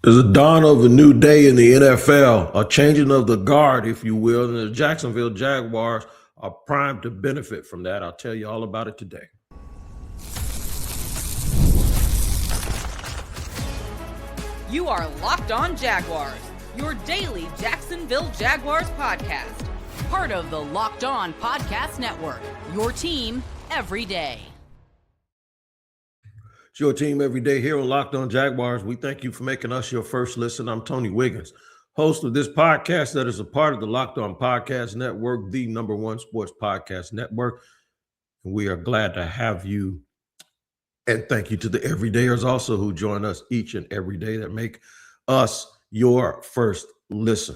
There's a dawn of a new day in the NFL, a changing of the guard, if you will, and the Jacksonville Jaguars are primed to benefit from that. I'll tell you all about it today. You are Locked On Jaguars, your daily Jacksonville Jaguars podcast. Part of the Locked On Podcast Network, your team every day. It's your team every day here on Locked On Jaguars. We thank you for making us your first listen. I'm Tony Wiggins, host of this podcast that is a part of the Locked On Podcast Network, the #1 sports podcast network. And we are glad to have you. And thank you to the everydayers also who join us each and every day that make us your first listen.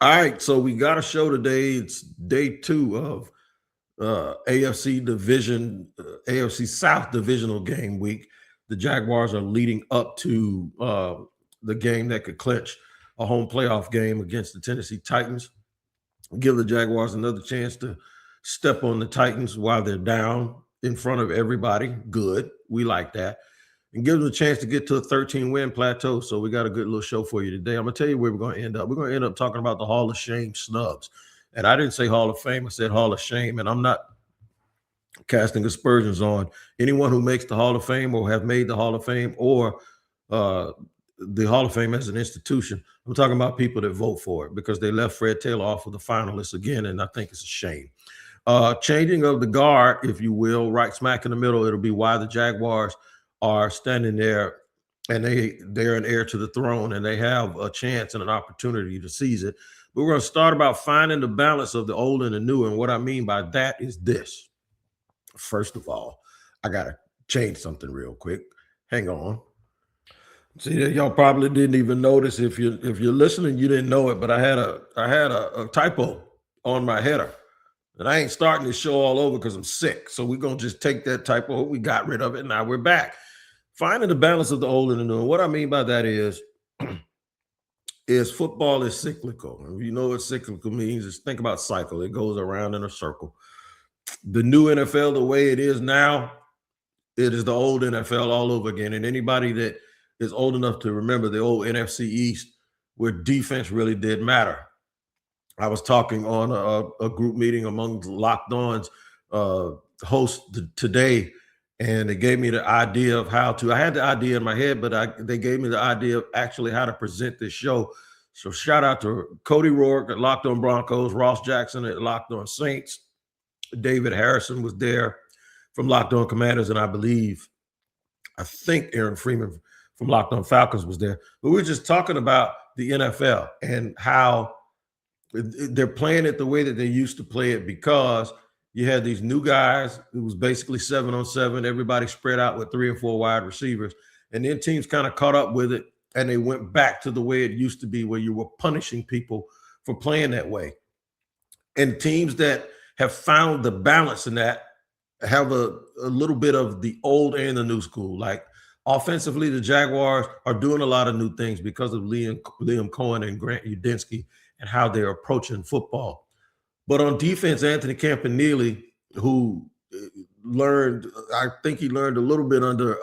All right, so we got a show today. It's day 2 of AFC South divisional game week. The Jaguars are leading up to the game that could clinch a home playoff game against the Tennessee Titans. Give the Jaguars another chance to step on the Titans while they're down in front of everybody. Good. We like that. And give them a chance to get to a 13-win plateau. So we got a good little show for you today. I'm going to tell you where we're going to end up. We're going to end up talking about the Hall of Shame snubs. And I didn't say Hall of Fame. I said Hall of Shame. And I'm not casting aspersions on anyone who makes the Hall of Fame or have made the Hall of Fame or the Hall of Fame as an institution. I'm talking about people that vote for it because they left Fred Taylor off of the finalists again, and I think it's a shame. Changing of the guard, if you will, right smack in the middle, it'll be why the Jaguars are standing there and they're an heir to the throne and they have a chance and an opportunity to seize it. But we're going to start about finding the balance of the old and the new. And what I mean by that is this. First of all, I got to change something real quick. Hang on. See, y'all probably didn't even notice. If you're listening, you didn't know it, but I had a typo on my header. And I ain't starting this show all over because I'm sick. So we're going to just take that typo. We got rid of it. Now we're back. Finding the balance of the old and the new. And what I mean by that is football is cyclical. And you know what cyclical means? Is think about cycle. It goes around in a circle. The new NFL, the way it is now, it is the old NFL all over again. And anybody that is old enough to remember the old NFC East, where defense really did matter. I was talking on a group meeting among Locked On's hosts today, and they gave me the idea of how to. I had the idea in my head, but they gave me the idea of actually how to present this show. So shout out to Cody Rourke at Locked On Broncos, Ross Jackson at Locked On Saints, David Harrison was there from Locked On Commanders, and I think Aaron Freeman from Locked On Falcons was there. But we were just talking about the NFL and how they're playing it the way that they used to play it because you had these new guys. It was basically 7-on-7. Everybody spread out with 3 or 4 wide receivers. And then teams kind of caught up with it, and they went back to the way it used to be where you were punishing people for playing that way. And teams that have found the balance in that have a little bit of the old and the new school. Like offensively, the Jaguars are doing a lot of new things because of Liam Cohen and Grant Udinski and how they're approaching football. But on defense, Anthony Campanile, who I think he learned a little bit under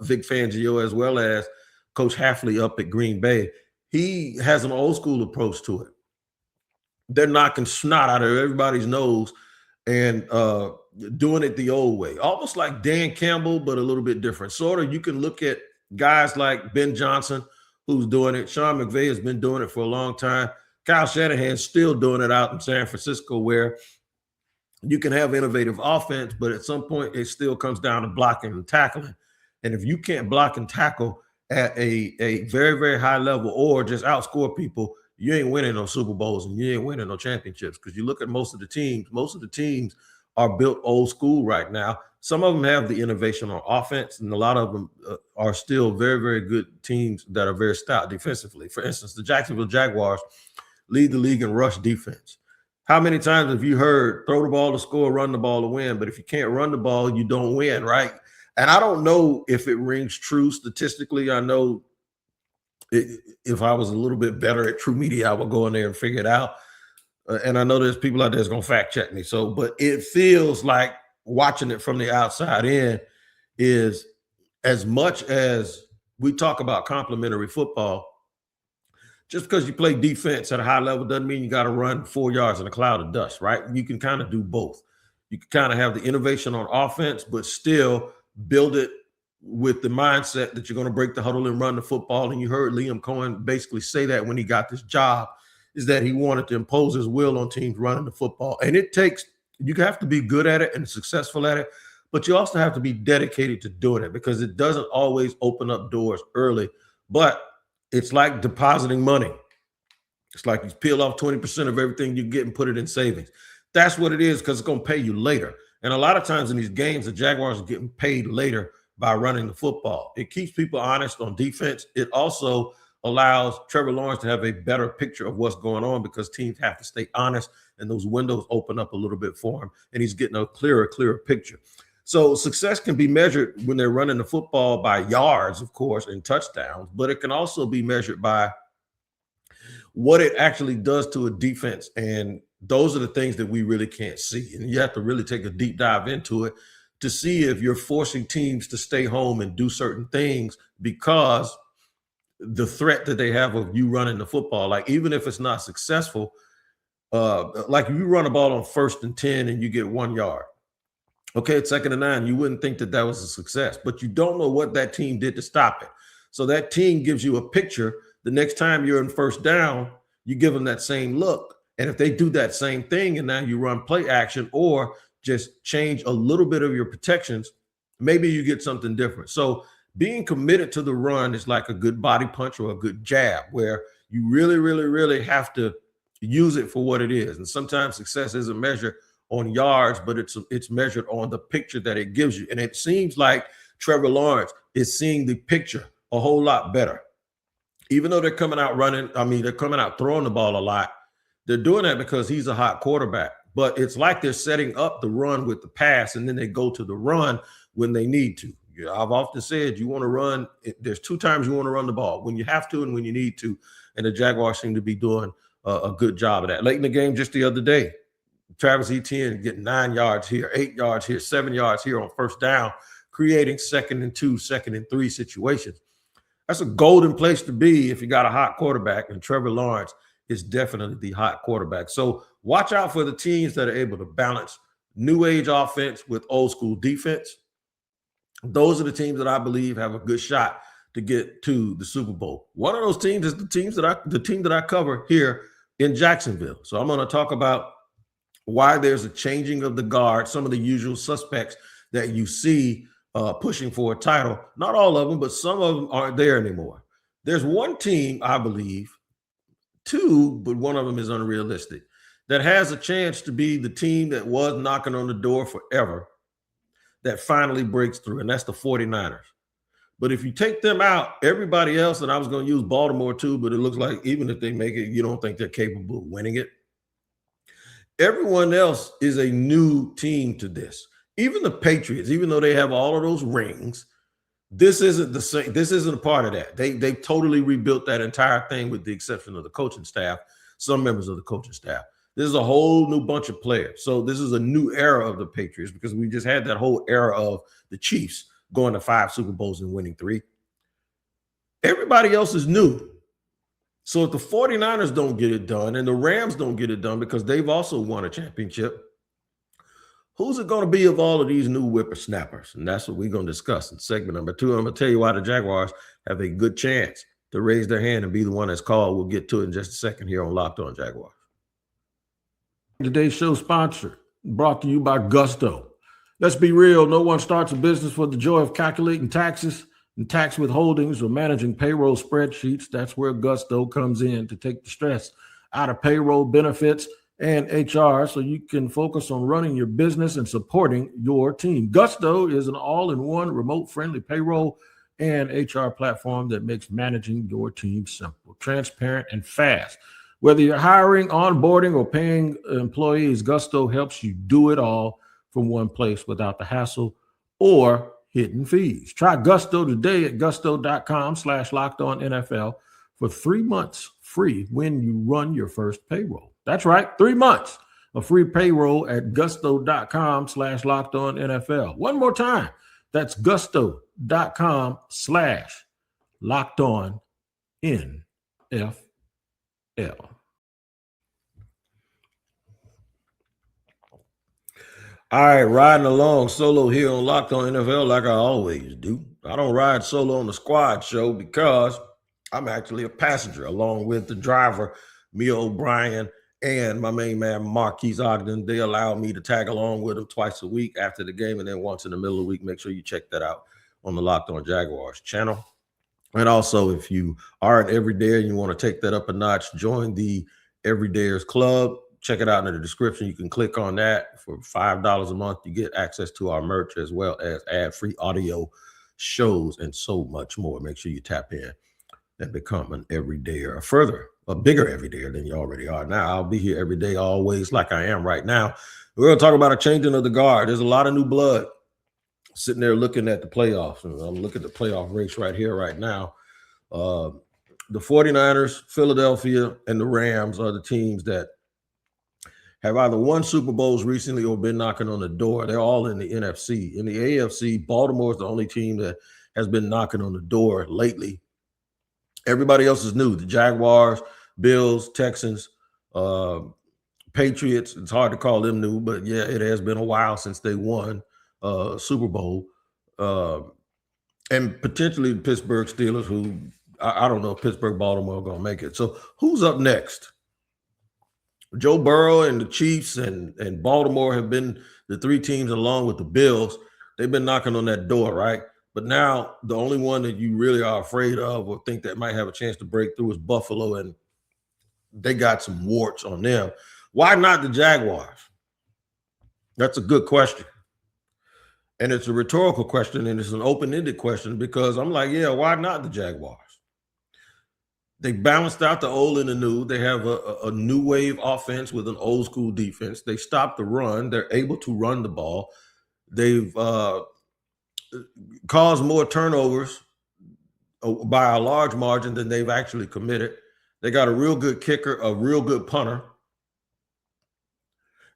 Vic Fangio as well as Coach Hafley up at Green Bay. He has an old school approach to it. They're knocking snot out of everybody's nose and doing it the old way, almost like Dan Campbell, but a little bit different. Sort of, you can look at guys like Ben Johnson, who's doing it. Sean McVay has been doing it for a long time. Kyle Shanahan's still doing it out in San Francisco, where you can have innovative offense, but at some point it still comes down to blocking and tackling. And if you can't block and tackle at a very, very high level or just outscore people, you ain't winning no Super Bowls and you ain't winning no championships. Because you look at most of the teams are built old school right now. Some of them have the innovation on offense, and a lot of them are still very, very good teams that are very stout defensively. For instance, the Jacksonville Jaguars lead the league in rush defense. How many times have you heard throw the ball to score, run the ball to win? But if you can't run the ball, you don't win, right? And I don't know if it rings true statistically. I know if I was a little bit better at True Media, I would go in there and figure it out. And I know there's people out there that's going to fact check me. So, but it feels like watching it from the outside in is as much as we talk about complementary football. Just because you play defense at a high level doesn't mean you got to run 4 yards in a cloud of dust, right? You can kind of do both. You can kind of have the innovation on offense, but still build it with the mindset that you're going to break the huddle and run the football. And you heard Liam Cohen basically say that when he got this job, is that he wanted to impose his will on teams running the football. And you have to be good at it and successful at it, but you also have to be dedicated to doing it because it doesn't always open up doors early. But it's like depositing money. It's like you peel off 20% of everything you get and put it in savings. That's what it is because it's going to pay you later. And a lot of times in these games, the Jaguars are getting paid later by running the football. It keeps people honest on defense. It also allows Trevor Lawrence to have a better picture of what's going on because teams have to stay honest and those windows open up a little bit for him. And he's getting a clearer picture. So success can be measured when they're running the football by yards, of course, and touchdowns, but it can also be measured by what it actually does to a defense. And those are the things that we really can't see. And you have to really take a deep dive into it to see if you're forcing teams to stay home and do certain things because the threat that they have of you running the football, like even if it's not successful, like if you run a ball on 1st and 10 and you get 1 yard, okay, it's 2nd and 9. You wouldn't think that was a success, but you don't know what that team did to stop it. So that team gives you a picture. The next time you're in 1st down, you give them that same look. And if they do that same thing and now you run play action or just change a little bit of your protections, maybe you get something different. So being committed to the run is like a good body punch or a good jab where you really, really, really have to use it for what it is. And sometimes success isn't measured on yards, but it's measured on the picture that it gives you. And it seems like Trevor Lawrence is seeing the picture a whole lot better. Even though they're coming out running, they're coming out throwing the ball a lot. They're doing that because he's a hot quarterback. But it's like they're setting up the run with the pass, and then they go to the run when they need to. I've often said you want to run. There's 2 times you want to run the ball, when you have to and when you need to. And the Jaguars seem to be doing a good job of that. Late in the game just the other day, Travis Etienne getting 9 yards here, 8 yards here, 7 yards here on 1st down, creating 2nd and 2, 2nd and 3 situations. That's a golden place to be if you got a hot quarterback, and Trevor Lawrence is definitely the hot quarterback. So watch out for the teams that are able to balance new age offense with old school defense. Those are the teams that I believe have a good shot to get to the Super Bowl. One of those teams is the team that I cover here in Jacksonville. So I'm going to talk about why there's a changing of the guard, some of the usual suspects that you see pushing for a title. Not all of them, but some of them aren't there anymore. There's one team, I believe, 2, but one of them is unrealistic, that has a chance to be the team that was knocking on the door forever that finally breaks through, and that's the 49ers. But if you take them out, everybody else, and I was going to use Baltimore too, but it looks like even if they make it, you don't think they're capable of winning it. Everyone else is a new team to this. Even the Patriots, even though they have all of those rings, this isn't the same. This isn't a part of that. They totally rebuilt that entire thing with the exception of the coaching staff, some members of the coaching staff. This is a whole new bunch of players. So this is a new era of the Patriots because we just had that whole era of the Chiefs going to 5 Super Bowls and winning 3. Everybody else is new. So if the 49ers don't get it done and the Rams don't get it done because they've also won a championship, who's it going to be of all of these new whippersnappers? And that's what we're going to discuss in segment number 2. I'm going to tell you why the Jaguars have a good chance to raise their hand and be the one that's called. We'll get to it in just a second here on Locked On Jaguars. Today's show sponsored, brought to you by Gusto. Let's be real. No one starts a business for the joy of calculating taxes and tax withholdings or managing payroll spreadsheets. That's where Gusto comes in to take the stress out of payroll, benefits, and HR so you can focus on running your business and supporting your team. Gusto is an all-in-one remote-friendly payroll and HR platform that makes managing your team simple, transparent, and fast. Whether you're hiring, onboarding, or paying employees, Gusto helps you do it all from one place without the hassle or hidden fees. Try Gusto today at gusto.com/lockedonnfl for 3 months free when you run your first payroll. That's right, 3 months of free payroll at gusto.com/lockedonnfl. One more time, that's gusto.com/lockedonnfl. Locked On NFL. All right, riding along solo here on Locked On NFL like I always do. I don't ride solo on the squad show because I'm actually a passenger along with the driver, Mia O'Brien, and my main man, Marquise Ogden. They allow me to tag along with them twice a week after the game and then once in the middle of the week. Make sure you check that out on the Locked On Jaguars channel. And also, if you are an everydayer and you want to take that up a notch, join the Everydayers Club. Check it out in the description. You can click on that. For $5 a month, you get access to our merch as well as ad-free audio shows and so much more. Make sure you tap in and become an everydayer, a bigger everydayer than you already are now. I'll be here every day, always, like I am right now. We're going to talk about a changing of the guard. There's a lot of new blood sitting there looking at the playoffs. And I'm looking at the playoff race right here, right now. The 49ers, Philadelphia, and the Rams are the teams that have either won Super Bowls recently or been knocking on the door. They're all in the NFC. In the AFC, Baltimore is the only team that has been knocking on the door lately. Everybody else is new. The Jaguars, Bills, Texans, Patriots. It's hard to call them new, but yeah, it has been a while since they won Super Bowl. And potentially the Pittsburgh Steelers, who I don't know if Pittsburgh, Baltimore are going to make it. So who's up next? Joe Burrow and the Chiefs and Baltimore have been the three teams along with the Bills. They've been knocking on that door, right? But now the only one that you really are afraid of or think that might have a chance to break through is Buffalo, and they got some warts on them. Why not the Jaguars? That's a good question. And it's a rhetorical question, and it's an open-ended question because I'm like, yeah, why not the Jaguars? They balanced out the old and the new. They have a new wave offense with an old school defense. They stopped the run. They're able to run the ball. They've caused more turnovers by a large margin than they've actually committed. They got a real good kicker, a real good punter.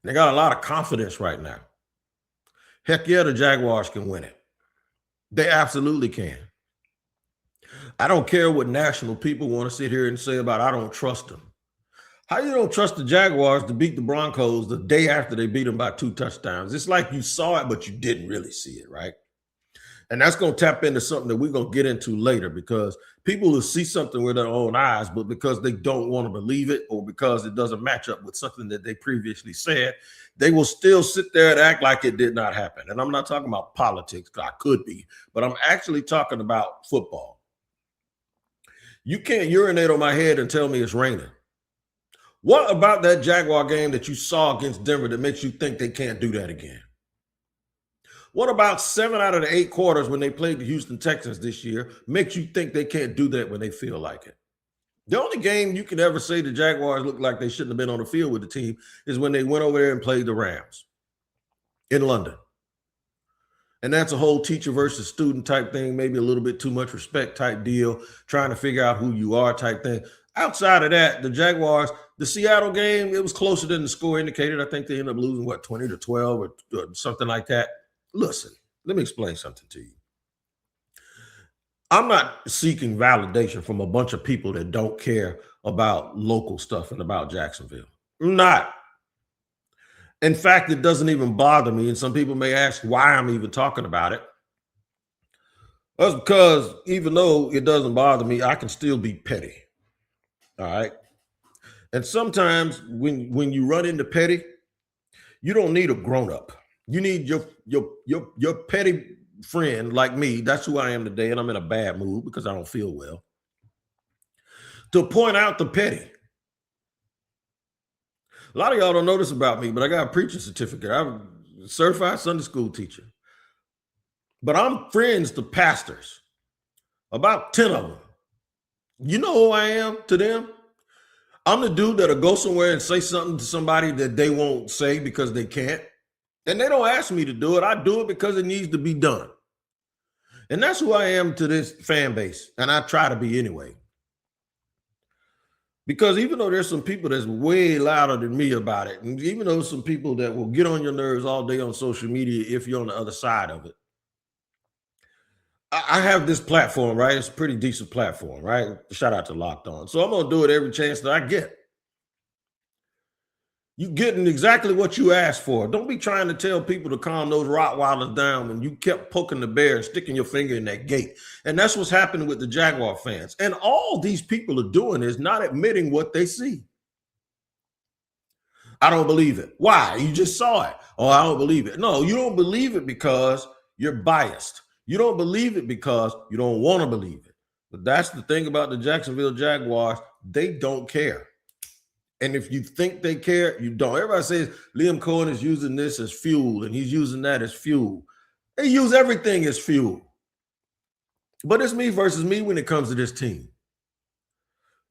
They got a lot of confidence right now. Heck yeah, the Jaguars can win it. They absolutely can. I don't care what national people want to sit here and say about I don't trust them. How you don't trust the Jaguars to beat the Broncos the day after they beat them by 2 touchdowns? It's like you saw it, but you didn't really see it, right? And that's going to tap into something that we're going to get into later because people will see something with their own eyes, but because they don't want to believe it or because it doesn't match up with something that they previously said, they will still sit there and act like it did not happen. And I'm not talking about politics, I could be, but I'm actually talking about football. You can't urinate on my head and tell me it's raining. What about that Jaguar game that you saw against Denver that makes you think they can't do that again? What about 7 out of the 8 quarters when they played the Houston Texans this year makes you think they can't do that when they feel like it? The only game you can ever say the Jaguars look like they shouldn't have been on the field with the team is when they went over there and played the Rams in London. And that's a whole teacher versus student type thing, maybe a little bit too much respect type deal, trying to figure out who you are type thing. Outside of that, the Jaguars, the Seattle game, it was closer than the score indicated. I think they ended up losing, 20-12 or something like that. Listen, let me explain something to you. I'm not seeking validation from a bunch of people that don't care about local stuff and about Jacksonville. I'm not. In fact, it doesn't even bother me. And some people may ask why I'm even talking about it. That's because even though it doesn't bother me, I can still be petty. All right. And sometimes when you run into petty, you don't need a grown-up. You need your petty friend like me. That's who I am today. And I'm in a bad mood because I don't feel well. To point out the petty. A lot of y'all don't know this about me, but I got a preaching certificate. I'm a certified Sunday school teacher. But I'm friends to pastors, about 10 of them. You know who I am to them? I'm the dude that'll go somewhere and say something to somebody that they won't say because they can't. And they don't ask me to do it. I do it because it needs to be done. And that's who I am to this fan base. And I try to be anyway. Because even though there's some people that's way louder than me about it, and even though some people that will get on your nerves all day on social media if you're on the other side of it, I have this platform, right? It's a pretty decent platform, right? Shout out to Locked On. So I'm gonna do it every chance that I get. You getting exactly what you asked for. Don't be trying to tell people to calm those Rottweilers down when you kept poking the bear and sticking your finger in that gate. And that's what's happening with the Jaguar fans. And all these people are doing is not admitting what they see. I don't believe it. Why? You just saw it. Oh, I don't believe it. No, you don't believe it because you're biased. You don't believe it because you don't want to believe it. But that's the thing about the Jacksonville Jaguars. They don't care. And if you think they care, you don't. Everybody says Liam Cohen is using this as fuel and he's using that as fuel. They use everything as fuel. But it's me versus me when it comes to this team.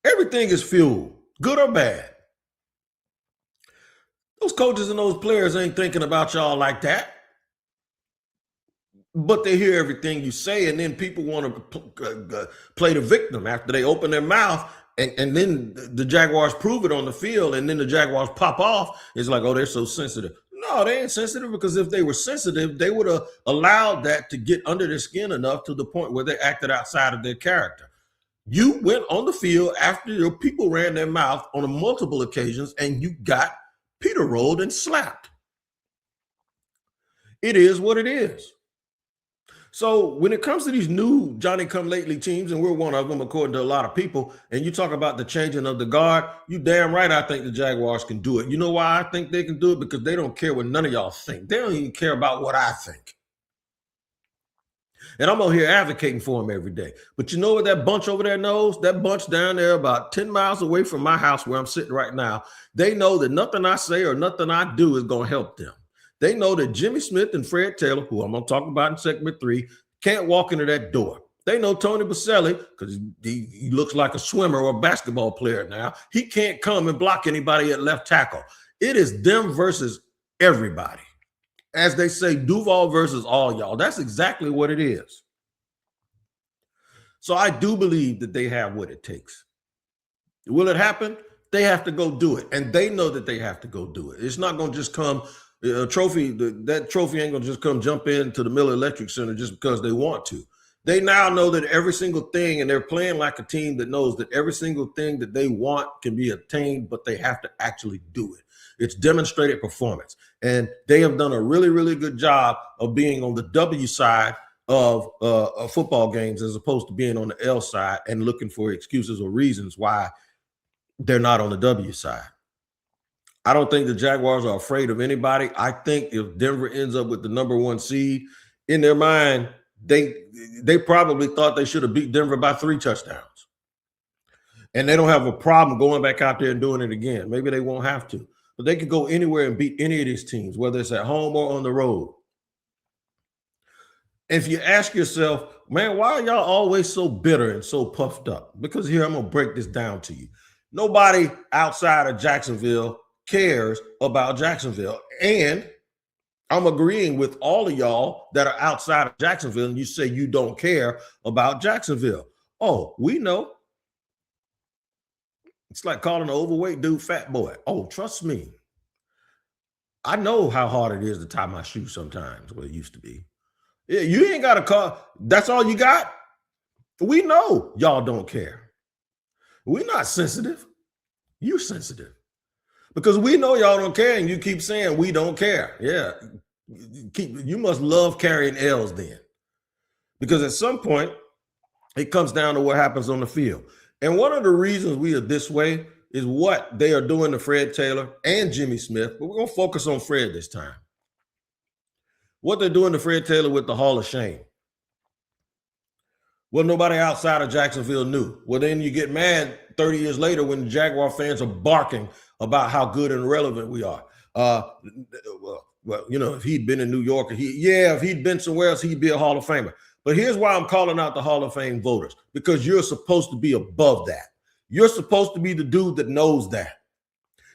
Everything is fuel, good or bad. Those coaches and those players ain't thinking about y'all like that. But they hear everything you say, and then people want to play the victim after they open their mouth, and then the Jaguars prove it on the field, and then the Jaguars pop off. It's like, oh, they're so sensitive. No, they ain't sensitive, because if they were sensitive, they would have allowed that to get under their skin enough to the point where they acted outside of their character. You went on the field after your people ran their mouth on multiple occasions, and you got Peter rolled and slapped. It is what it is. So when it comes to these new Johnny-come-lately teams, and we're one of them according to a lot of people, and you talk about the changing of the guard, you damn right I think the Jaguars can do it. You know why I think they can do it? Because they don't care what none of y'all think. They don't even care about what I think. And I'm out here advocating for them every day. But you know what that bunch over there knows? That bunch down there about 10 miles away from my house where I'm sitting right now, they know that nothing I say or nothing I do is going to help them. They know that Jimmy Smith and Fred Taylor, who I'm going to talk about in segment 3, can't walk into that door. They know Tony Baselli, because he looks like a swimmer or a basketball player now. He can't come and block anybody at left tackle. It is them versus everybody. As they say, Duval versus all y'all. That's exactly what it is. So I do believe that they have what it takes. Will it happen? They have to go do it. And they know that they have to go do it. It's not going to just come, a trophy, that trophy ain't going to just come jump into the Miller Electric Center just because they want to. They now know that every single thing, and they're playing like a team that knows that every single thing that they want can be attained, but they have to actually do it. It's demonstrated performance. And they have done a really, really good job of being on the W side of football games as opposed to being on the L side and looking for excuses or reasons why they're not on the W side. I don't think the Jaguars are afraid of anybody. I think if Denver ends up with the number 1 seed, in their mind, they probably thought they should have beat Denver by 3 touchdowns. And they don't have a problem going back out there and doing it again. Maybe they won't have to. But they could go anywhere and beat any of these teams, whether it's at home or on the road. If you ask yourself, man, why are y'all always so bitter and so puffed up? Because here, I'm going to break this down to you. Nobody outside of Jacksonville cares about Jacksonville. And I'm agreeing with all of y'all that are outside of Jacksonville, and you say you don't care about Jacksonville. Oh, we know. It's like calling an overweight dude fat boy. Oh, trust me. I know how hard it is to tie my shoe sometimes, what it used to be. Yeah, you ain't got to call. That's all you got? We know y'all don't care. We're not sensitive. You're sensitive. Because we know y'all don't care, and you keep saying we don't care. Yeah. You must love carrying L's then. Because at some point, it comes down to what happens on the field. And one of the reasons we are this way is what they are doing to Fred Taylor and Jimmy Smith, but we're going to focus on Fred this time. What they're doing to Fred Taylor with the Hall of Shame. Well, nobody outside of Jacksonville knew. Well, then you get mad 30 years later when the Jaguar fans are barking about how good and relevant we are. Well, you know, if he'd been in New York, if he'd been somewhere else, he'd be a Hall of Famer. But here's why I'm calling out the Hall of Fame voters, because you're supposed to be above that. You're supposed to be the dude that knows that.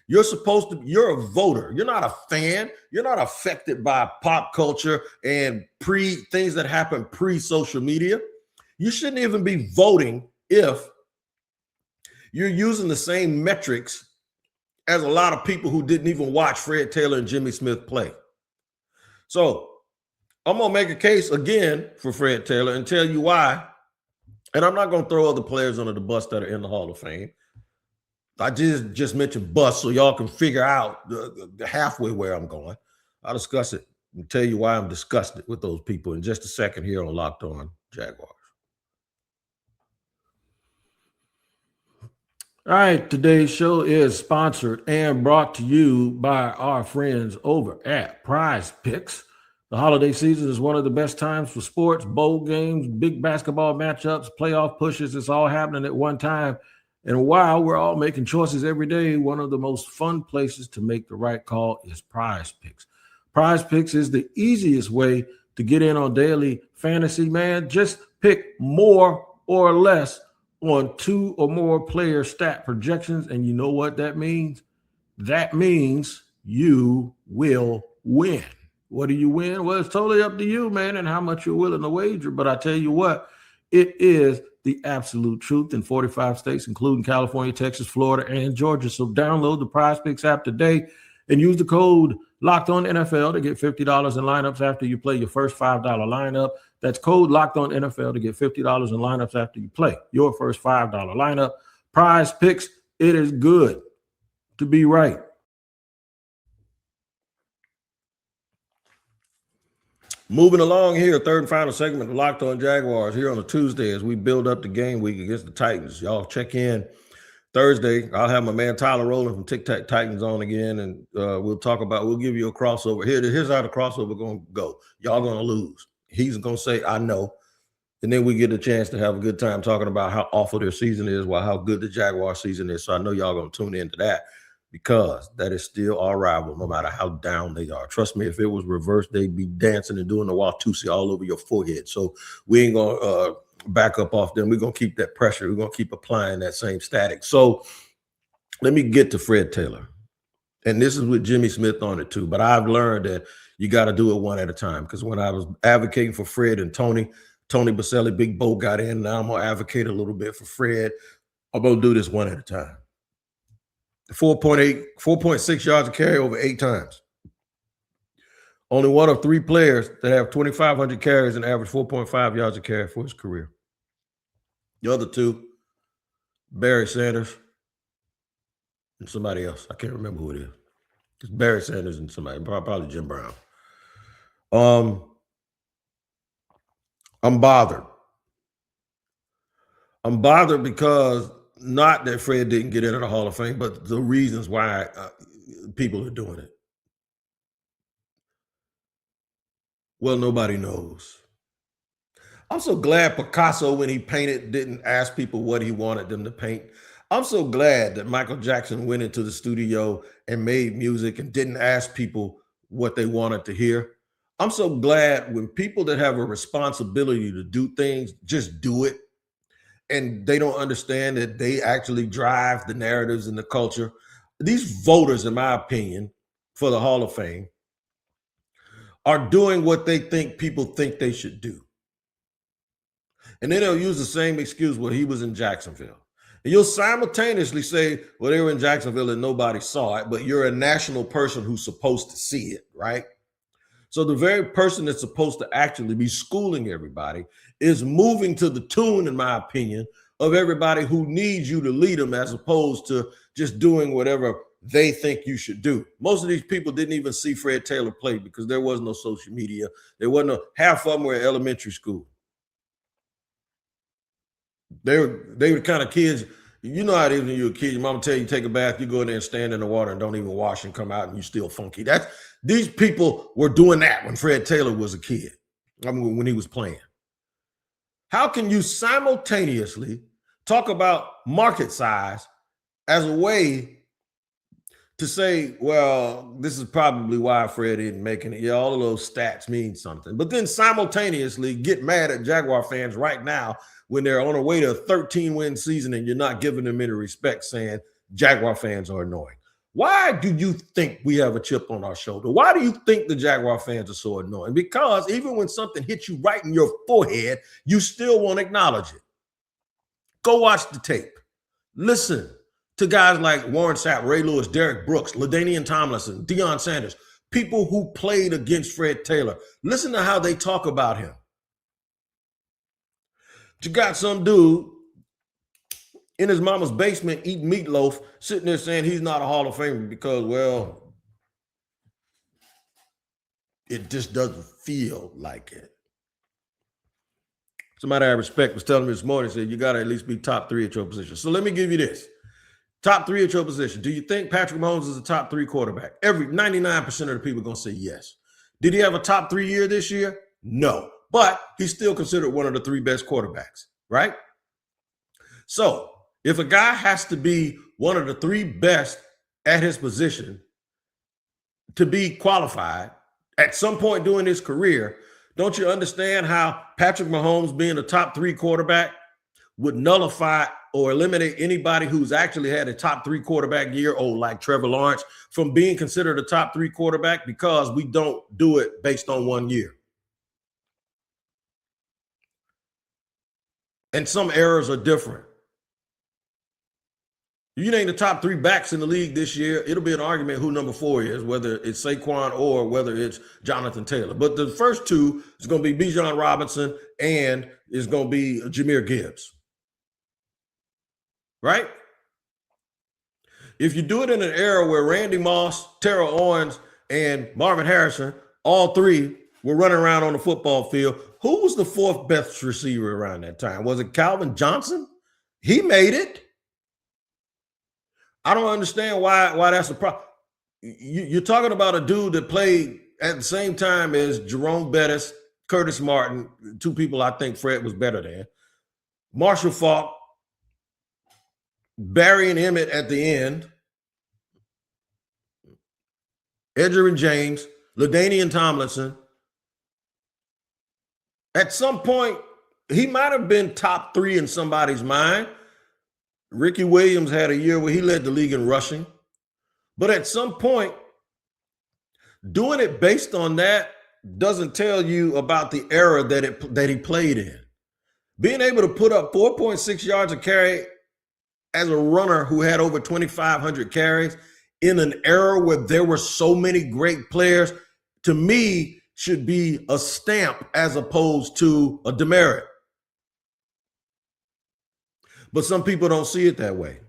You're a voter. You're not a fan. You're not affected by pop culture and things that happen pre-social media. You shouldn't even be voting if you're using the same metrics as a lot of people who didn't even watch Fred Taylor and Jimmy Smith play. So I'm going to make a case again for Fred Taylor and tell you why. And I'm not going to throw other players under the bus that are in the Hall of Fame. I just mentioned bus so y'all can figure out the halfway where I'm going. I'll discuss it and tell you why I'm disgusted with those people in just a second here on Locked On Jaguars. All right, today's show is sponsored and brought to you by our friends over at Prize Picks. The holiday season is one of the best times for sports, bowl games, big basketball matchups, playoff pushes. It's all happening at one time. And while we're all making choices every day, one of the most fun places to make the right call is Prize Picks. Prize Picks is the easiest way to get in on daily fantasy, man. Just pick more or less on 2 or more player stat projections. And you know what that means? That means you will win. What do you win? Well, it's totally up to you, man, and how much you're willing to wager. But I tell you what, it is the absolute truth in 45 states, including California, Texas, Florida, and Georgia. So download the Prize Picks app today and use the code LOCKEDONNFL to get $50 in lineups after you play your first $5 lineup. That's code LOCKEDONNFL to get $50 in lineups after you play your first $5 lineup. Prize Picks, it is good to be right. Moving along here, third and final segment of Locked On Jaguars here on a Tuesday as we build up the game week against the Titans. Y'all check in Thursday. I'll have my man Tyler Rowland from Tic Tac Titans on again, and we'll give you a crossover. Here's how the crossover going to go. Y'all going to lose. He's going to say, I know. And then we get a chance to have a good time talking about how awful their season is while how good the Jaguar season is. So I know y'all going to tune into that, because that is still our rival, no matter how down they are. Trust me, if it was reversed, they'd be dancing and doing the Watusi all over your forehead. So we ain't going to back up off them. We're going to keep that pressure. We're going to keep applying that same static. So let me get to Fred Taylor. And this is with Jimmy Smith on it too. But I've learned that you got to do it one at a time. Because when I was advocating for Fred and Tony Baselli, Big Bo got in. Now I'm going to advocate a little bit for Fred. I'm going to do this one at a time. 4.6 yards a carry over 8 times. Only one of 3 players that have 2,500 carries and average 4.5 yards a carry for his career. The other 2, Barry Sanders and somebody else. I can't remember who it is. It's Barry Sanders and somebody, probably Jim Brown. I'm bothered. I'm bothered because not that Fred didn't get into the Hall of Fame, but the reasons why people are doing it. Well, nobody knows. I'm so glad Picasso, when he painted, didn't ask people what he wanted them to paint. I'm so glad that Michael Jackson went into the studio and made music and didn't ask people what they wanted to hear. I'm so glad when people that have a responsibility to do things just do it. And they don't understand that they actually drive the narratives and the culture. These voters, in my opinion, for the Hall of Fame are doing what they think people think they should do. And then they'll use the same excuse, well, he was in Jacksonville. And you'll simultaneously say, well, they were in Jacksonville and nobody saw it, but you're a national person who's supposed to see it, right? So the very person that's supposed to actually be schooling everybody is moving to the tune, in my opinion, of everybody who needs you to lead them, as opposed to just doing whatever they think you should do. Most of these people didn't even see Fred Taylor play because there was no social media. There wasn't half of them were in elementary school. They were the kind of kids, you know how it is when you're a kid. Your mama tell you take a bath, you go in there and stand in the water and don't even wash and come out and you still funky. These people were doing that when Fred Taylor was a kid. I mean, when he was playing. How can you simultaneously talk about market size as a way to say, well, this is probably why Fred isn't making it? Yeah, all of those stats mean something. But then simultaneously get mad at Jaguar fans right now when they're on their way to a 13-win season and you're not giving them any respect, saying Jaguar fans are annoying. Why do you think we have a chip on our shoulder? Why do you think the Jaguar fans are so annoying? Because even when something hits you right in your forehead, you still won't acknowledge it. Go watch the tape. Listen to guys like Warren Sapp, Ray Lewis, Derek Brooks, LaDainian Tomlinson, Deion Sanders people who played against Fred Taylor. Listen to how they talk about him. You got some dude in his mama's basement eating meatloaf, sitting there saying he's not a Hall of Famer because, well, it just doesn't feel like it. Somebody I respect was telling me this morning, said you got to at least be top 3 at your position. So let me give you this. Top 3 at your position. Do you think Patrick Mahomes is a top 3 quarterback? 99% of the people are going to say yes. Did he have a top 3 year this year? No. But he's still considered one of the 3 best quarterbacks, right? So if a guy has to be one of the 3 best at his position to be qualified at some point during his career, don't you understand how Patrick Mahomes being a top 3 quarterback would nullify or eliminate anybody who's actually had a top 3 quarterback year, like Trevor Lawrence, from being considered a top 3 quarterback because we don't do it based on 1 year. And some errors are different. You name the top 3 backs in the league this year, it'll be an argument who number 4 is, whether it's Saquon or whether it's Jonathan Taylor. But the first 2 is going to be Bijan Robinson and is going to be Jahmyr Gibbs. Right? If you do it in an era where Randy Moss, Terrell Owens, and Marvin Harrison, all 3 were running around on the football field, who was the 4th best receiver around that time? Was it Calvin Johnson? He made it. I don't understand why that's a problem. You're talking about a dude that played at the same time as Jerome Bettis, Curtis Martin, 2 people I think Fred was better than, Marshall Faulk, Barry and Emmett at the end, Edgerrin James, LaDainian Tomlinson. At some point, he might have been top 3 in somebody's mind. Ricky Williams had a year where he led the league in rushing. But at some point, doing it based on that doesn't tell you about the era that he played in. Being able to put up 4.6 yards a carry as a runner who had over 2,500 carries in an era where there were so many great players, to me, should be a stamp as opposed to a demerit. But some people don't see it that way.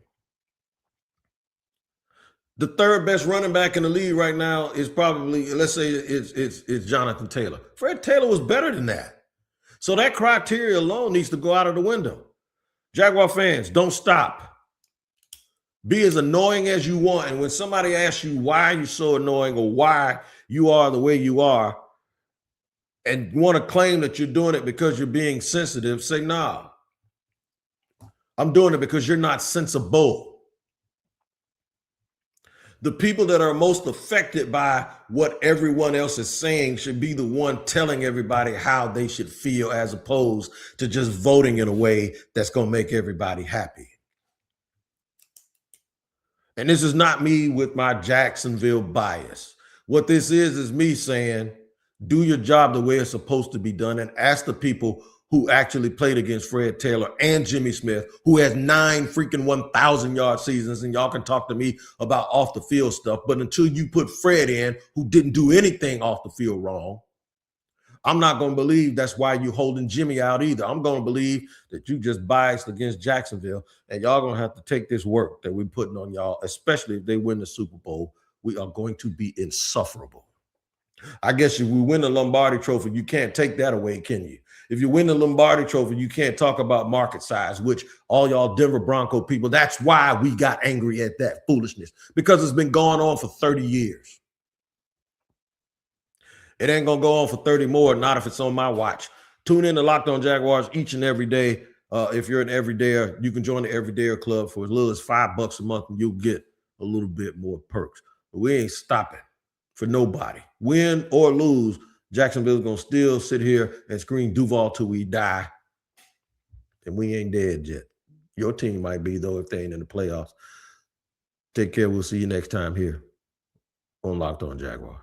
The 3rd best running back in the league right now is probably, let's say it's Jonathan Taylor. Fred Taylor was better than that. So that criteria alone needs to go out of the window. Jaguar fans, don't stop. Be as annoying as you want. And when somebody asks you why you're so annoying or why you are the way you are, and want to claim that you're doing it because you're being sensitive, say, nah. I'm doing it because you're not sensible. The people that are most affected by what everyone else is saying should be the one telling everybody how they should feel, as opposed to just voting in a way that's going to make everybody happy. And this is not me with my Jacksonville bias. What this is me saying, do your job the way it's supposed to be done, and ask the people who actually played against Fred Taylor and Jimmy Smith, who has 9 freaking 1,000-yard seasons, and y'all can talk to me about off the field stuff. But until you put Fred in, who didn't do anything off the field wrong, I'm not going to believe that's why you're holding Jimmy out either. I'm going to believe that you just biased against Jacksonville, and y'all going to have to take this work that we're putting on y'all, especially if they win the Super Bowl. We are going to be insufferable. I guess if we win the Lombardi Trophy, you can't take that away, can you? If you win the Lombardi Trophy, you can't talk about market size, which all y'all Denver Bronco people, that's why we got angry at that foolishness, because it's been going on for 30 years. It ain't going to go on for 30 more, not if it's on my watch. Tune in to Locked On Jaguars each and every day. If you're an everydayer, you can join the Everydayer Club for as little as $5 a month, and you'll get a little bit more perks. But we ain't stopping for nobody. Win or lose, Jacksonville's going to still sit here and scream Duval till we die. And we ain't dead yet. Your team might be, though, if they ain't in the playoffs. Take care. We'll see you next time here on Locked On Jaguars.